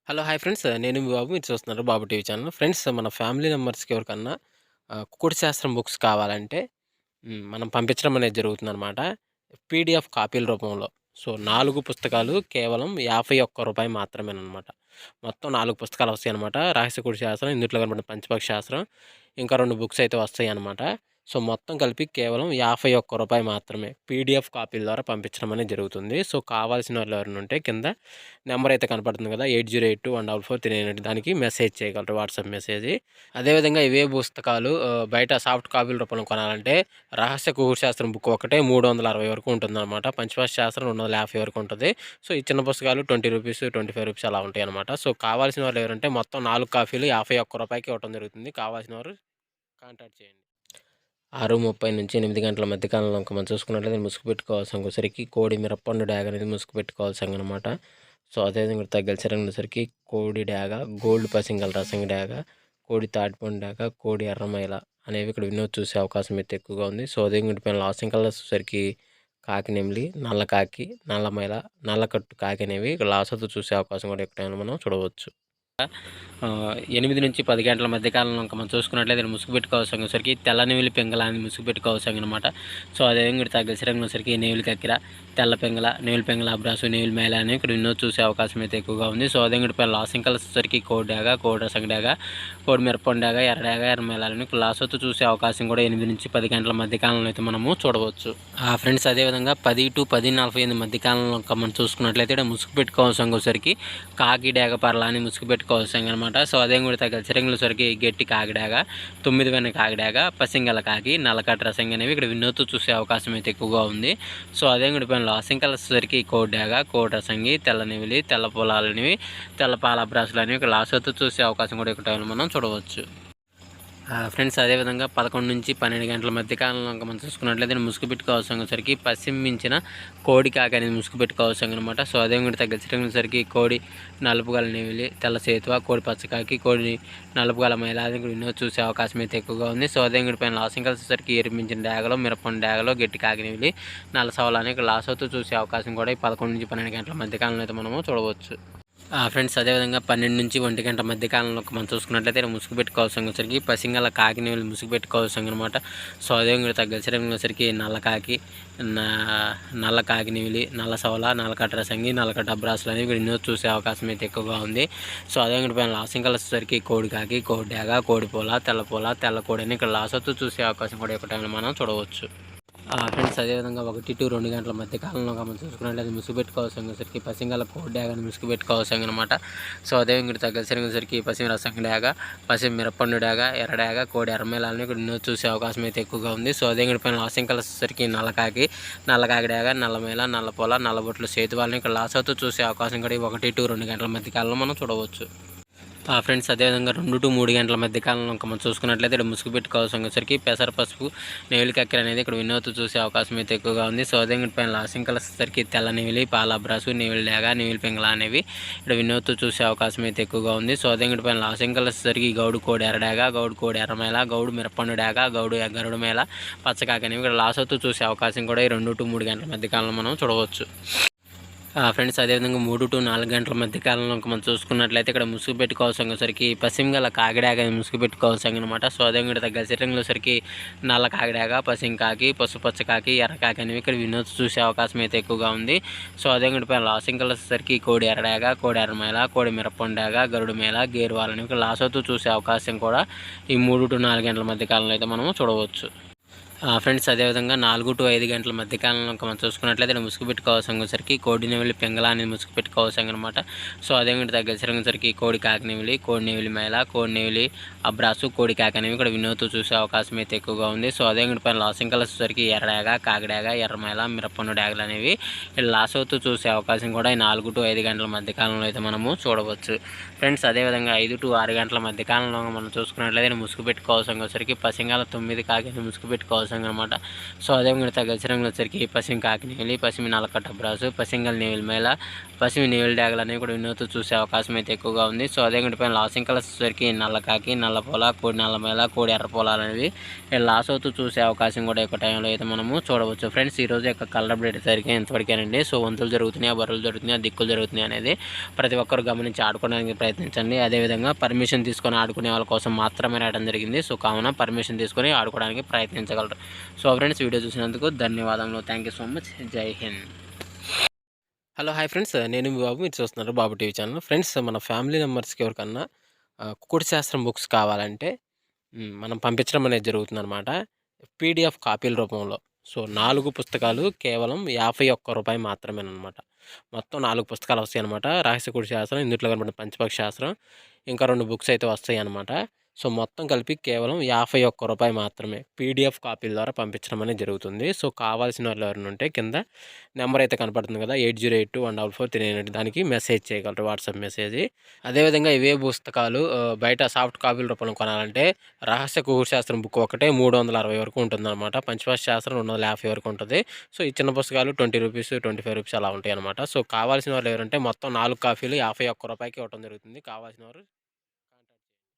Hello! Hi friends. నేను మీ బాబు. మీరు చూస్తున్నారు బాబు టీవీ ఛానల్. ఫ్రెండ్స్ మన ఫ్యామిలీ మెంబర్స్‌కి ఎవరికన్నా కుకుడు శాస్త్రం బుక్స్ కావాలంటే మనం పంపించడం అనేది జరుగుతుందనమాట. పీడీఎఫ్ కాపీల రూపంలో. సో, 4 పుస్తకాలు కేవలం రూ. 51 మాత్రమేననమాట. మొత్తం 4 పుస్తకాలు వస్తాయనమాట. రహస్య కుడి శాస్త్రం, ఇందుట్లో కనపడిన పంచపక్షి శాస్త్రం, ఇంకా 2 బుక్స్ అయితే వస్తాయనమాట. సో, మొత్తం కలిపి కేవలం రూ. 51 మాత్రమే. పీడీఎఫ్ కాపీల ద్వారా పంపించడం అనేది జరుగుతుంది. సో, కావాల్సిన వాళ్ళు ఎవరైనా ఉంటే కింద నెంబర్ అయితే కనపడుతుంది కదా! 8082144398 దానికి మెసేజ్ చేయగలరు. WhatsApp message. అదేవిధంగా ఇవే పుస్తకాలు బయట సాఫ్ట్ కాపీల రూపంలో కొనాలంటే రహస్య కుకుడు శాస్త్రం బుక్ ఒకటే 360 వరకు ఉంటుందన్నమాట. పంచపక్షి శాస్త్రం 250 వరకు ఉంటది. సో, ఈ చిన్న పుస్తకాలు రూ. 20, రూ. 25 అలా ఉంటాయన్నమాట. సో, కావాల్సిన వాళ్ళు ఎవరంటే మొత్తం 4 కాపీలు రూ. 51కి ఇవ్వటం జరుగుతుంది. కావాల్సిన వారు కాంటాక్ట్ చేయండి. 6:30 నుంచి 8 గంటల మధ్య కాలంలో గనుక మనం చూసుకున్నట్లయితే ముసుగు పెట్టుకోవాల్సిన వచ్చేసరికి కోడి మిరప్పండు డ్యాగ అనేది ముసుగు పెట్టుకోవాల్సిందనమాట. సో, అదేవిధంగా తగ్గలసరి వచ్చేసరికి కోడి డ్యాగ, గోల్డ్ పసింగల్ రసంగి డ్యాగ, కోడి తాటిపండు డ్యాగ, కోడి ఎర్రమైల అనేవి ఇక్కడ వినోద్ చూసే అవకాశం అయితే ఎక్కువగా ఉంది. సో, అదేవిధంగా పైన లాస్టింగ్ కలర్స్ వచ్చేసరికి కాకి నెమిలి, నల్ల కాకి, నల్లమైల, నల్లకట్టు కాకి అనేవి ఇక్కడ లాసతో చూసే అవకాశం కూడా ఎక్కడైనా మనం చూడవచ్చు. 8 నుంచి 10 గంటల మధ్య కాలంలో ఇంకా మనం చూసుకున్నట్లయితే ముసుగు పెట్టుకోవాల్సిన వచ్చేసరికి తెల్ల నెమిలి పింగళ అని ముసుగు పెట్టుకోవాల్సిన అనమాట. సో, అదేవిధంగా తగ్గలసరంగా వచ్చేసరికి నెమిలి కక్కిర, తెల్ల పింగళ, నెమిలి పింగళ అబ్రాసు, నెమిలి మేళ అని ఇక్కడ ఎన్నో చూసే అవకాశం అయితే ఎక్కువగా ఉంది. సో, అదేవిధంగా పైన లాసింగ్ కలర్స్ వచ్చేసరికి కోడి డాగ, కోడి రసంగి డాగ, కోడి మిరపండు డాగ, ఎర్ర డాగ, ఎర్రమేళాలని ఇక్కడ లాసోతో చూసే అవకాశం కూడా 8 నుంచి 10 గంటల మధ్య కాలంలో అయితే మనము చూడవచ్చు. ఫ్రెండ్స్ అదేవిధంగా 10 to 10:48 మధ్య కాలంలో మనం చూసుకున్నట్లయితే ఇక్కడ ముసుగు పెట్టుకోవాల్సిన వచ్చేసరికి కాకి డాగ పర్ల అని ముసుగు పెట్టుకోవాల్సిన అనమాట. సో, అదేం కూడా తగ్గలసరంగుల సరికి గట్టి కాకిడాగ, 9 వెన్న కాకిడాగ, పసింగల కాకి, నల్లకట్ట రసంగి అనేవి ఇక్కడ వినోద్తో చూసే అవకాశం అయితే ఎక్కువగా ఉంది. సో, అదే కూడా పైన లాసింగ్ కలర్స్ సరికి కోడి డాగ, కోడి రసంగి, తెల్ల నెమిలి, తెల్ల పొలాలనేవి, తెల్ల పాల అబ్రాసులు అనేవి ఇక్కడ లాసోతో చూసే అవకాశం కూడా ఇక్కడ మనం చూడవచ్చు. ఫ్రెండ్స్ అదేవిధంగా 11 నుంచి 12 గంటల మధ్య కాలంలో మనం చూసుకున్నట్లయితే ముసుగు పెట్టుకోవాల్సరికి పశ్చిమించిన కోడి కాకి అనేది ముసుగు పెట్టుకోవాల్సిన అనమాట. సో, అదే కూడా తగ్గసరికి కోడి నలుపుగల నెమిలి, తెల్ల సేతువ, కోడి పచ్చకాకి, కోడి నలుపుగల మైల అది వినోద్ చూసే అవకాశం అయితే ఎక్కువగా ఉంది. సో, అదే కూడా పైన లాసింగ్ కలిసేసరికి ఎరిపించిన డాగలో, మిరపండు డాగలో, గట్టి కాకి నెమిలి, నల్ల సవలని లాసోతో చూసే అవకాశం కూడా ఈ 11 నుంచి 12 గంటల మధ్య కాలంలో అయితే మనము చూడవచ్చు. ఫ్రెండ్స్ అదేవిధంగా 12 నుంచి 1 గంట మధ్య కాలంలో మనం చూసుకున్నట్లయితే ముసుగు పెట్టుకోవాల్సిన వచ్చరికి పసింగల కాకి నెమిలి ముసుగు పెట్టుకోవాల్సిన అనమాట. సో, అదేవిధంగా తగ్గసరికి నల్ల కాకి, నల్ల కాకి నెమిలి, నల్ల సవల, నల్లకట్ట రసంగి, నల్లకట్ట అబ్రాసులు అనేవి వినోద్ చూసే అవకాశం అయితే ఎక్కువగా ఉంది. సో, అదేవిధంగా పైన లాసింగ్ కలర్స్ వచ్చరికి కోడి కాకి, కోడి డాగ, కోడి పూల, తెల్ల కోడి అని ఇక్కడ లాసతో చూసే అవకాశం కూడా ఒక టైంలో మనం చూడవచ్చు. ఫ్రెండ్స్ అదేవిధంగా 1 to 2 గంటల మధ్య కాలంలో మనం చూసుకున్నట్లయితే ముసుగు పెట్టుకోవాల్సిన సరికి పసింగల కోడి డాగని ముసుగు పెట్టుకోవాల్సిన అనమాట. సో, అదేవిధంగా తగ్గసరికి పసిమి రసంగి డాగ, పసిమి మిరపండు డాగ, ఎర్ర డాగ, కోడి ఎర్రమేళాలని ఇక్కడ ఎన్నో చూసే అవకాశం అయితే ఎక్కువగా ఉంది. సో, అదేవిధంగా పైన లాసింగ్ కలర్స్ సరికి నల్లకాకి డాగ, నల్లమేళ, నల్లపొల, నల్లబొట్లు సేతువాలని ఇక్కడ లాసోతో చూసే అవకాశం కూడా 1 to 2 గంటల మధ్య కాలంలో మనం చూడవచ్చు. ఫ్రెండ్స్ అదేవిధంగా 2 to 3 గంటల మధ్య కాలంలో మనం చూసుకున్నట్లయితే ఇక్కడ ముసుగు పెట్టుకోవాల్సిన సరికి పెసర పసుపు, నెమిలి కక్కెర అనేది ఇక్కడ వినోద్ చూసే అవకాశం అయితే ఎక్కువగా ఉంది. సో, అదే పైన లాసింగ్ కలర్స్ సరికి తెల్ల నెమిలి, పాలబ్రాసు, నెమిలి డాగ, నెమిలి పింగళ అనేవి ఇక్కడ వినోద్ చూసే అవకాశం అయితే ఎక్కువగా ఉంది. సో, అదే పైన లాసింగ్ కలర్స్ సరికి గౌడు కోడి ఎర్ర డాగ, గౌడు కోడి ఎర్రమేళ, గౌడు మిరపండు డాగ, గౌడు గరుడు మేళ, పచ్చకాకి అనేవి ఇక్కడ లాసోతో చూసే అవకాశం కూడా ఈ 2 to 3 గంటల మధ్య కాలంలో మనం చూడవచ్చు. ఫ్రెండ్స్ అదేవిధంగా 3 to 4 గంటల మధ్య కాలంలో మనం చూసుకున్నట్లయితే ఇక్కడ ముసుగు పెట్టుకోవాల్సిన సరికి పసింగల కాకిడాగ ముసుగు పెట్టుకోవాల్సిన అనమాట. సో, అదేవిధంగా తగ్గసరంలో సరికి నల్ల కాకిడాగ, పసింకాకి, పసుపచ్చ కాకి, ఎర్ర కాకి అనేవి ఇక్కడ వినోద్ చూసే అవకాశం అయితే ఎక్కువగా ఉంది. సో, అదేవిధంగా పైన లాసింగ్ కలర్స్ సరికి కోడి ఎర్రడాగ, కోడి ఎర్రమేళ, కోడి మిరపండు డాగ, గరుడు మేళ, గేరువాలని ఇక్కడ లాసోతో చూసే అవకాశం కూడా ఈ 3 to 4 గంటల మధ్య కాలంలో అయితే మనము చూడవచ్చు. ఫ్రెండ్స్ అదేవిధంగా 4 to 5 గంటల మధ్య కాలంలో మనం చూసుకున్నట్లయితే ముసుగు పెట్టుకోవాల్సిన సరికి కోడి నెమిలి పింగళ అనేది ముసుగు పెట్టుకోవాల్సిన అనమాట. సో, అదేవిధంగా తగ్గసరికి కోడి కాకి నెమిలి, కోడి నెమిలి మేళ, కోడి నెమిలి అబ్రాసు, కోడి కాకి అనేవి ఇక్కడ వినోద్ చూసే అవకాశం అయితే ఎక్కువగా ఉంది. సో, అదేవిధంగా పైన లాసింగ్ కలర్స్ సరికి ఎర్రడాగ, కాకిడాగ, ఎర్రమేళ, మిరపండు డాగలు అనేవి ఇక్కడ లాసోతో చూసే అవకాశం కూడా ఈ 4 to 5 గంటల మధ్య కాలంలో అయితే మనము చూడవచ్చు. ఫ్రెండ్స్ అదేవిధంగా 5 to 6 గంటల మధ్య కాలంలో మనం చూసుకున్నట్లయితే ముసుగు పెట్టుకోవాల్సిన సరికి పసింగాల 9 కాకి ముసుగు పెట్టుకోవాల్సిన కోసంగా అనమాట. సో అదేవిధంగా గజరంగులు వచ్చరికి పశ్చిమ కాకినేలి, పశ్చిమ నల్లకట్ట బ్రాసు, పశ్చిమ నేవిల్ మేళ, పశ్చిమ నేవిల్ డ్యాగలు అనేవి కూడా వినూత్న చూసే అవకాశం అయితే ఎక్కువగా ఉంది. సో అదేవిధంగా పైన లాసింగ్ కలర్స్ వచ్చరికి నల్లకాకి, నల్లపోల, కోడి నల్లమేళ, కోడి ఎర్రపోలాలు అనేవి లాస్ అవుతూ చూసే అవకాశం కూడా ఎక్కువ టైంలో అయితే మనము చూడవచ్చు. ఫ్రెండ్స్ ఈరోజు యొక్క కలర్ అప్డేట్ సరికి ఇంతవరకేనండి. సో వంతులు జరుగుతున్నాయి, బర్రెలు జరుగుతున్నాయి, దిక్కులు జరుగుతున్నాయి అనేది ప్రతి ఒక్కరు గమనించి ఆడుకోవడానికి ప్రయత్నించండి. అదేవిధంగా పర్మిషన్ తీసుకొని ఆడుకునే వాళ్ళ కోసం మాత్రమే రావడం జరిగింది. సో కావున పర్మిషన్ తీసుకొని ఆడుకోవడానికి ప్రయత్నించగలరు. సో ఫ్రెండ్స్ వీడియో చూసినందుకు ధన్యవాదములు. Thank you so much. జై హింద్. హలో హాయ్ ఫ్రెండ్స్, నేను మీ బాబు, మీరు చూస్తున్నారు బాబు టీవీ ఛానల్. ఫ్రెండ్స్ మన ఫ్యామిలీ మెంబర్స్కి ఎవరికన్నా కుకుడు శాస్త్రం బుక్స్ కావాలంటే మనం పంపించడం అనేది జరుగుతుందన్నమాట. పీడిఎఫ్ కాపీల రూపంలో. సో 4 పుస్తకాలు కేవలం రూ. 51 మాత్రమేనమాట. మొత్తం 4 పుస్తకాలు వస్తాయన్నమాట. రహస్య కుడి శాస్త్రం, ఇందులో కనబడిన పంచపక్ష శాస్త్రం, ఇంకా 2 బుక్స్ అయితే వస్తాయి అన్నమాట. సో మొత్తం కలిపి కేవలం రూ. 51 మాత్రమే పీడిఎఫ్ కాపీల ద్వారా పంపించడం అనేది జరుగుతుంది. సో కావాల్సిన వాళ్ళు ఎవరైనా ఉంటే కింద నెంబర్ అయితే కనపడుతుంది కదా, 8082144398, దానికి మెసేజ్ చేయగలరు, వాట్సాప్ మెసేజ్. అదేవిధంగా ఇవే పుస్తకాలు బయట సాఫ్ట్ కాపీల రూపంలో కొనాలంటే రహస్య కుకుడు శాస్త్రం బుక్ ఒకటే 360 వరకు ఉంటుందన్నమాట. పంచపక్ష శాస్త్రం 250 వరకు ఉంటుంది. సో ఈ చిన్న పుస్తకాలు ₹20, ₹25 అలా ఉంటాయి అనమాట. సో కావాల్సిన వాళ్ళు ఎవరంటే మొత్తం 4 కాపీలు రూ. 51కి ఇవ్వడం జరుగుతుంది. కావాల్సిన వారు